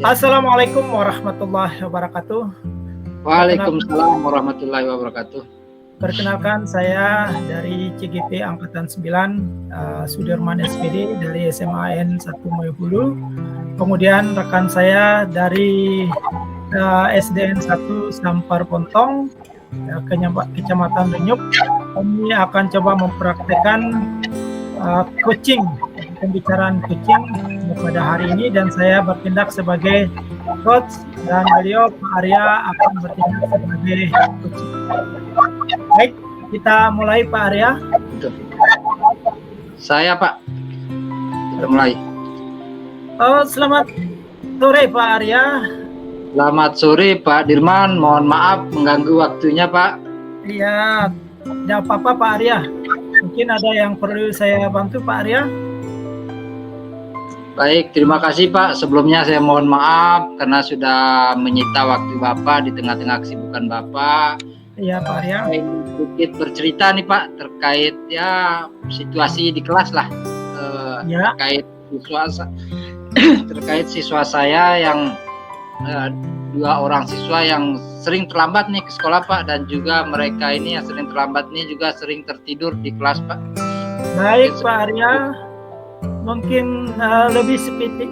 Ya. Assalamualaikum warahmatullahi wabarakatuh. Waalaikumsalam warahmatullahi wabarakatuh. Perkenalkan, saya dari CGP Angkatan 9, Sudirman SPD dari SMAN 1 Moyobulu. Kemudian rekan saya dari SDN 1 Sampar Pontong, Kecamatan Renyuk. Kami akan coba mempraktekkan coaching, pembicaraan coaching pada hari ini, dan saya bertindak sebagai coach dan beliau Pak Arya akan bertindak sebagai coach. Baik, kita mulai Pak Arya. Saya Pak, kita mulai. Selamat sore Pak Arya. Selamat sore Pak Dirman, mohon maaf mengganggu waktunya Pak. Iya, tidak apa-apa Pak Arya. Mungkin ada yang perlu saya bantu Pak Arya. Baik, terima kasih Pak. Sebelumnya saya mohon maaf karena sudah menyita waktu Bapak di tengah-tengah kesibukan Bapak. Iya Pak Arya. Saya ingin sedikit bercerita nih Pak terkait ya situasi di kelas lah, Ya. terkait siswa saya yang 2 orang siswa yang sering terlambat nih ke sekolah Pak, dan juga mereka ini yang sering terlambat nih juga sering tertidur di kelas Pak. Baik Pak Arya, mungkin lebih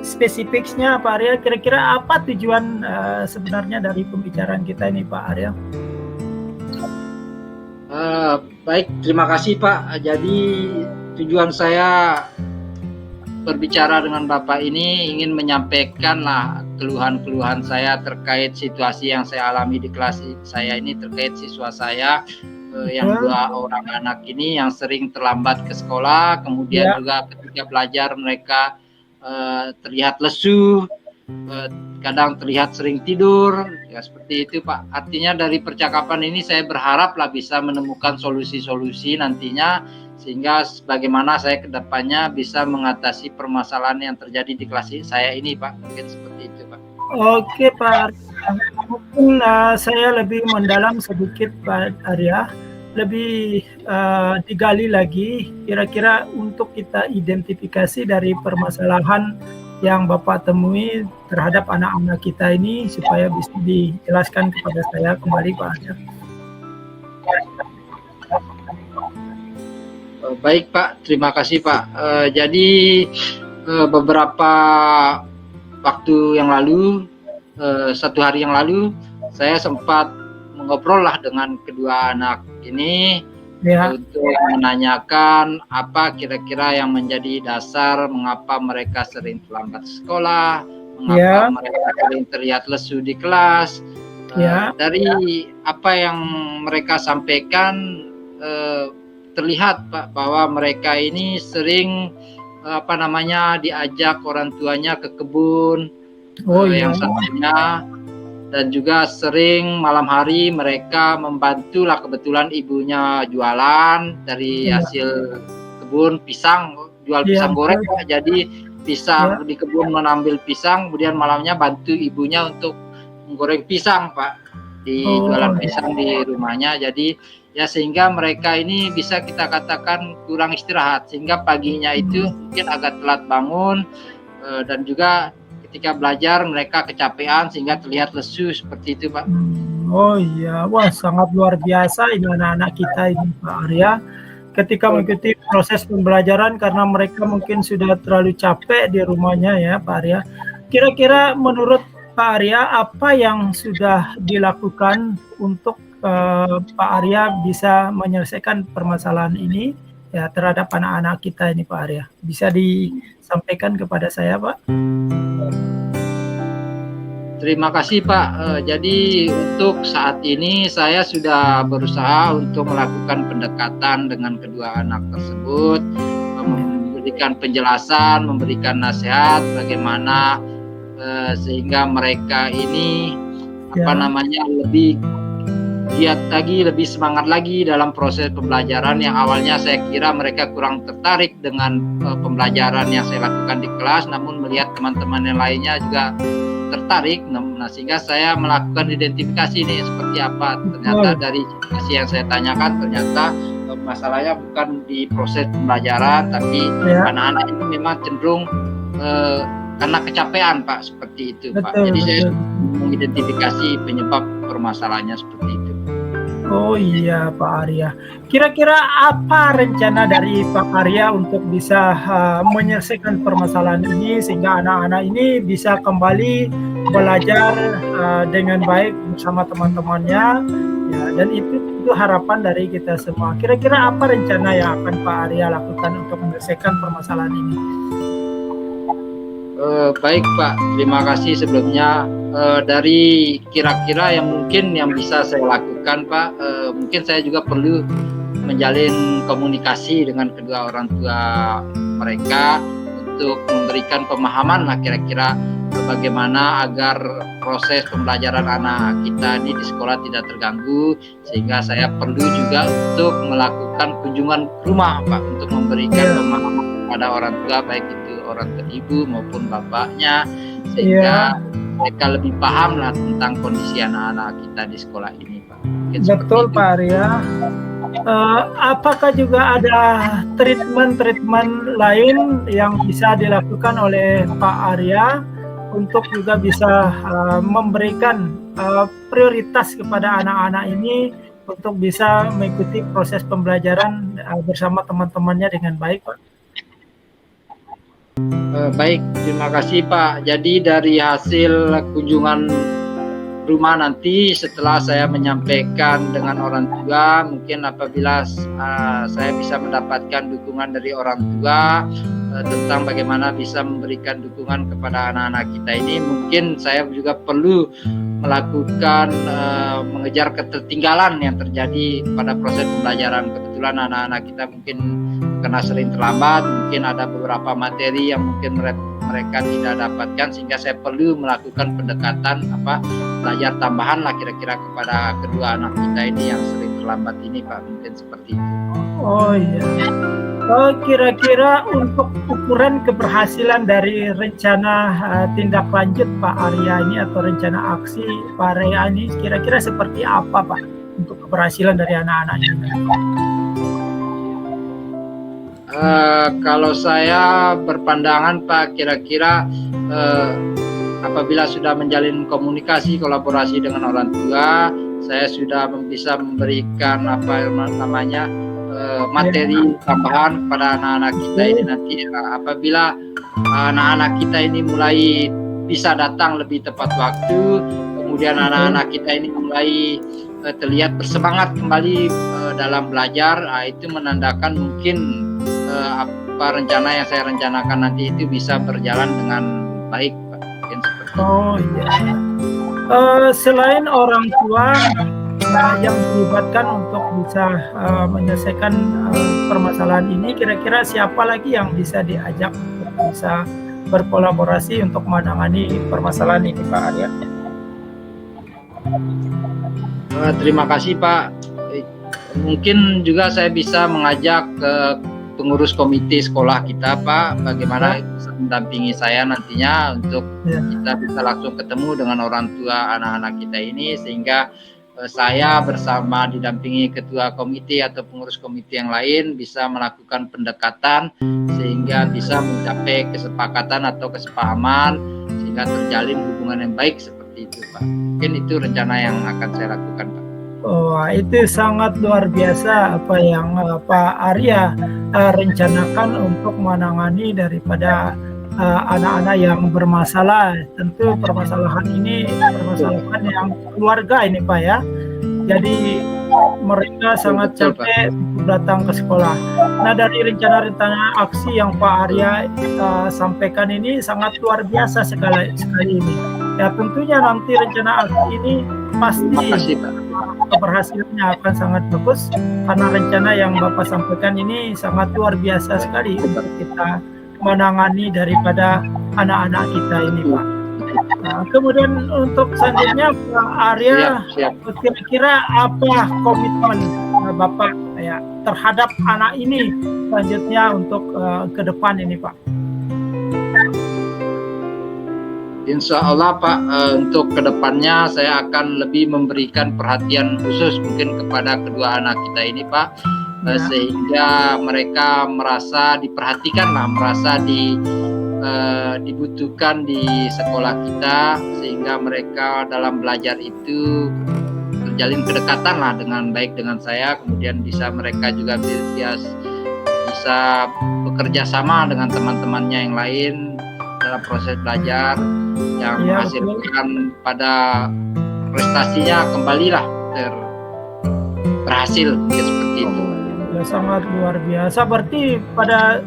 spesifiknya Pak Arya, kira-kira apa tujuan sebenarnya dari pembicaraan kita ini Pak Arya? Baik, terima kasih Pak. Jadi tujuan saya berbicara dengan Bapak ini ingin menyampaikan lah keluhan-keluhan saya terkait situasi yang saya alami di kelas saya ini, terkait siswa saya yang 2 orang anak ini yang sering terlambat ke sekolah, kemudian juga ketika belajar mereka terlihat lesu, kadang terlihat sering tidur, ya seperti itu Pak. Artinya dari percakapan ini saya berharap lah bisa menemukan solusi-solusi nantinya, sehingga bagaimana saya kedepannya bisa mengatasi permasalahan yang terjadi di kelas saya ini Pak. Mungkin seperti itu Pak. Oke Pak Arya, mungkin saya lebih mendalam sedikit Pak Arya, lebih digali lagi kira-kira untuk kita identifikasi dari permasalahan yang Bapak temui terhadap anak-anak kita ini supaya bisa dijelaskan kepada saya kembali Pak Arya. Baik Pak, terima kasih Pak. Jadi beberapa waktu yang lalu, 1 hari yang lalu, saya sempat mengobrol lah dengan kedua anak ini untuk menanyakan apa kira-kira yang menjadi dasar mengapa mereka sering terlambat sekolah, mengapa mereka sering terlihat lesu di kelas. Dari apa yang mereka sampaikan terlihat Pak bahwa mereka ini sering diajak orang tuanya ke kebun, yang satunya, dan juga sering malam hari mereka membantu lah, kebetulan ibunya jualan dari hasil kebun pisang, jual pisang goreng Pak. Jadi pisang di kebun, menambil pisang, kemudian malamnya bantu ibunya untuk menggoreng pisang Pak, di jualan pisang di rumahnya. Jadi ya sehingga mereka ini bisa kita katakan kurang istirahat, sehingga paginya itu mungkin agak telat bangun, dan juga ketika belajar mereka kecapean sehingga terlihat lesu seperti itu Pak. Oh iya, wah sangat luar biasa ini anak-anak kita ini Pak Arya, ketika mengikuti proses pembelajaran karena mereka mungkin sudah terlalu capek di rumahnya ya Pak Arya. Kira-kira menurut Pak Arya apa yang sudah dilakukan untuk Pak Arya bisa menyelesaikan permasalahan ini ya terhadap anak-anak kita ini Pak Arya? Bisa disampaikan kepada saya Pak? Terima kasih Pak. Jadi untuk saat ini saya sudah berusaha untuk melakukan pendekatan dengan kedua anak tersebut, memberikan penjelasan, memberikan nasihat bagaimana sehingga mereka ini lebih giat lagi, lebih semangat lagi dalam proses pembelajaran yang awalnya saya kira mereka kurang tertarik dengan pembelajaran yang saya lakukan di kelas, namun melihat teman-teman yang lainnya juga tertarik. Nah, sehingga saya melakukan identifikasi ini seperti apa. Ternyata dari situasi yang saya tanyakan, ternyata masalahnya bukan di proses pembelajaran, tapi anak-anak ini memang cenderung karena kecapean Pak, seperti itu Pak. Betul, Jadi saya betul. mengidentifikasi penyebab permasalahannya seperti itu. Oh iya Pak Arya. Kira-kira apa rencana dari Pak Arya untuk bisa menyelesaikan permasalahan ini sehingga anak-anak ini bisa kembali belajar dengan baik bersama teman-temannya ya, dan itu harapan dari kita semua. Kira-kira apa rencana yang akan Pak Arya lakukan untuk menyelesaikan permasalahan ini? Baik Pak, terima kasih sebelumnya. Dari kira-kira yang mungkin yang bisa saya lakukan Pak, mungkin saya juga perlu menjalin komunikasi dengan kedua orang tua mereka untuk memberikan pemahaman lah kira-kira bagaimana agar proses pembelajaran anak kita di sekolah tidak terganggu, sehingga saya perlu juga untuk melakukan kunjungan rumah Pak untuk memberikan pemahaman kepada orang tua, baik itu orang tua ibu maupun bapaknya, sehingga mereka lebih paham lah tentang kondisi anak-anak kita di sekolah ini Pak. Betul Pak Arya. Apakah juga ada treatment lain yang bisa dilakukan oleh Pak Arya untuk juga bisa memberikan prioritas kepada anak-anak ini untuk bisa mengikuti proses pembelajaran bersama teman-temannya dengan baik Pak? Baik, terima kasih Pak. Jadi dari hasil kunjungan rumah nanti setelah saya menyampaikan dengan orang tua, mungkin apabila saya bisa mendapatkan dukungan dari orang tua tentang bagaimana bisa memberikan dukungan kepada anak-anak kita ini, mungkin saya juga perlu melakukan mengejar ketertinggalan yang terjadi pada proses pembelajaran. Kebetulan anak-anak kita mungkin karena sering terlambat, mungkin ada beberapa materi yang mungkin mereka tidak dapatkan, sehingga saya perlu melakukan pendekatan belajar tambahan lah kira-kira kepada kedua anak kita ini yang sering terlambat ini Pak, mungkin seperti itu. Oh iya. Kira-kira untuk ukuran keberhasilan dari rencana tindak lanjut Pak Arya ini atau rencana aksi Pak Arya ini kira-kira seperti apa Pak untuk keberhasilan dari anak-anak ini? Kalau saya berpandangan Pak, kira-kira apabila sudah menjalin komunikasi kolaborasi dengan orang tua, saya sudah bisa memberikan materi tambahan kepada anak-anak kita ini nanti. Apabila anak-anak kita ini mulai bisa datang lebih tepat waktu, kemudian anak-anak kita ini mulai terlihat bersemangat kembali dalam belajar, itu menandakan mungkin rencana yang saya rencanakan nanti itu bisa berjalan dengan baik Pak. Mungkin seperti itu. Oh iya. Selain orang tua yang dilibatkan untuk bisa menyelesaikan permasalahan ini, kira-kira siapa lagi yang bisa diajak untuk bisa berkolaborasi untuk menangani permasalahan ini Pak Arya? Terima kasih Pak. Mungkin juga saya bisa mengajak ke pengurus komite sekolah kita Pak, bagaimana bisa mendampingi saya nantinya untuk kita bisa langsung ketemu dengan orang tua anak-anak kita ini, sehingga saya bersama didampingi ketua komite atau pengurus komite yang lain bisa melakukan pendekatan sehingga bisa mencapai kesepakatan atau kesepahaman sehingga terjalin hubungan yang baik seperti itu Pak. Mungkin itu rencana yang akan saya lakukan Pak. Oh, itu sangat luar biasa apa yang Pak Arya rencanakan untuk menangani daripada anak-anak yang bermasalah. Tentu permasalahan ini permasalahan yang keluarga ini Pak ya. Jadi mereka sangat capek untuk datang ke sekolah. Nah, dari rencana-rencana aksi yang Pak Arya sampaikan ini sangat luar biasa sekali ini. Ya tentunya nanti rencana aksi ini pasti keberhasilannya akan sangat bagus karena rencana yang Bapak sampaikan ini sangat luar biasa sekali untuk kita menangani daripada anak-anak kita ini Pak. Nah, kemudian untuk selanjutnya Pak Arya, kira-kira apa komitmen Bapak ya terhadap anak ini selanjutnya untuk ke depan ini Pak? Insya Allah Pak, untuk kedepannya saya akan lebih memberikan perhatian khusus mungkin kepada kedua anak kita ini Pak, sehingga mereka merasa diperhatikan lah, merasa dibutuhkan di sekolah kita, sehingga mereka dalam belajar itu terjalin kedekatan lah dengan baik dengan saya, kemudian bisa mereka juga bisa bekerja sama dengan teman-temannya yang lain dalam proses belajar yang menghasilkan pada prestasinya kembalilah berhasil seperti itu. Ya, sangat luar biasa. Berarti pada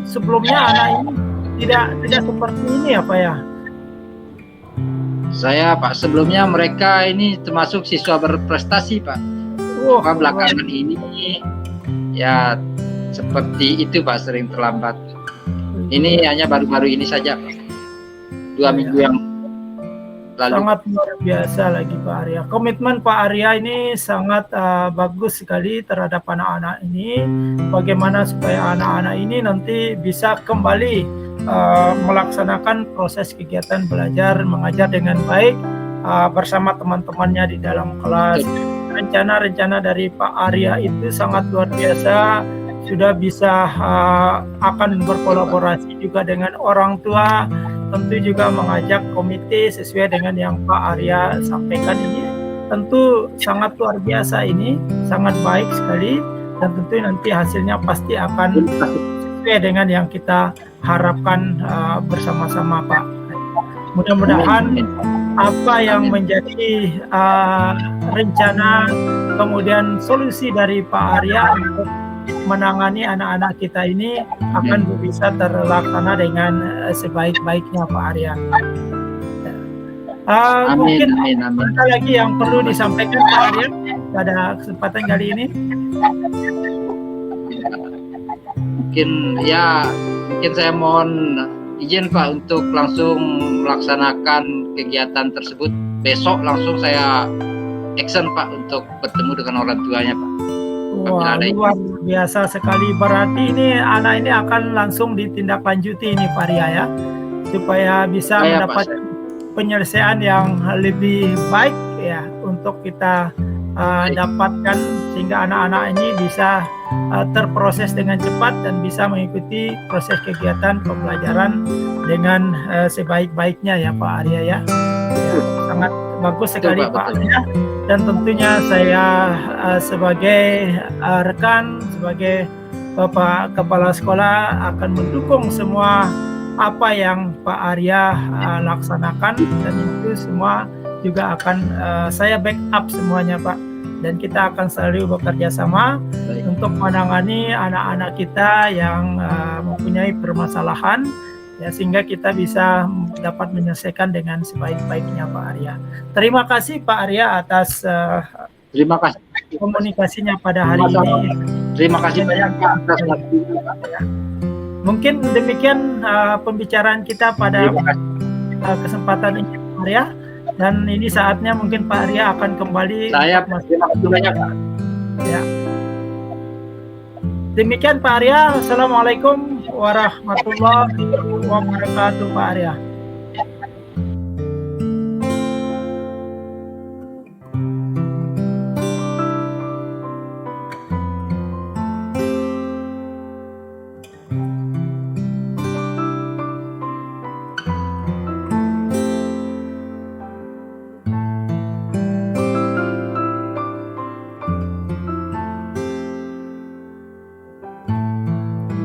sebelumnya anak ini tidak seperti ini ya Pak ya? Saya Pak, sebelumnya mereka ini termasuk siswa berprestasi Pak. Belakangan ini ya seperti itu Pak, sering terlambat. Ini hanya baru-baru ini saja Pak. 2 minggu yang lalu. Sangat luar biasa lagi Pak Arya. Komitmen Pak Arya ini sangat bagus sekali terhadap anak-anak ini. Bagaimana supaya anak-anak ini nanti bisa kembali melaksanakan proses kegiatan belajar mengajar dengan baik bersama teman-temannya di dalam kelas. Rencana-rencana dari Pak Arya itu sangat luar biasa. Sudah bisa akan berkolaborasi juga dengan orang tua, tentu juga mengajak komite sesuai dengan yang Pak Arya sampaikan ini. Tentu sangat luar biasa ini, sangat baik sekali, dan tentu nanti hasilnya pasti akan sesuai dengan yang kita harapkan bersama-sama Pak. Mudah-mudahan apa yang menjadi rencana kemudian solusi dari Pak Arya untuk menangani anak-anak kita ini akan bisa terlaksana dengan sebaik-baiknya Pak Arya. Mungkin ada lagi yang perlu disampaikan Pak Arya pada kesempatan kali ini? Mungkin saya mohon izin Pak untuk langsung melaksanakan kegiatan tersebut. Besok langsung saya action Pak untuk bertemu dengan orang tuanya Pak. Wah, luar biasa sekali. Berarti ini anak ini akan langsung ditindaklanjuti ini Pak Arya ya, supaya bisa mendapat penyelesaian yang lebih baik ya untuk kita dapatkan, sehingga anak-anak ini bisa terproses dengan cepat dan bisa mengikuti proses kegiatan pembelajaran dengan sebaik-baiknya ya Pak Arya ya. Sangat bagus sekali Pak Arya, dan tentunya saya sebagai rekan, sebagai Bapak Kepala Sekolah akan mendukung semua apa yang Pak Arya laksanakan, dan itu semua juga akan saya backup semuanya Pak, dan kita akan selalu bekerja sama untuk menangani anak-anak kita yang mempunyai permasalahan ya, sehingga kita bisa dapat menyelesaikan dengan sebaik-baiknya Pak Arya. Terima kasih Pak Arya atas terima kasih komunikasinya pada hari ini. Terima kasih banyak Pak atas waktunya. Mungkin demikian pembicaraan kita pada kesempatan ini Pak Arya, dan ini saatnya mungkin Pak Arya akan kembali. Terima kasih banyak Pak. Ya. Demikian Pak Arya. Assalamualaikum warahmatullahi wabarakatuh Pak Arya.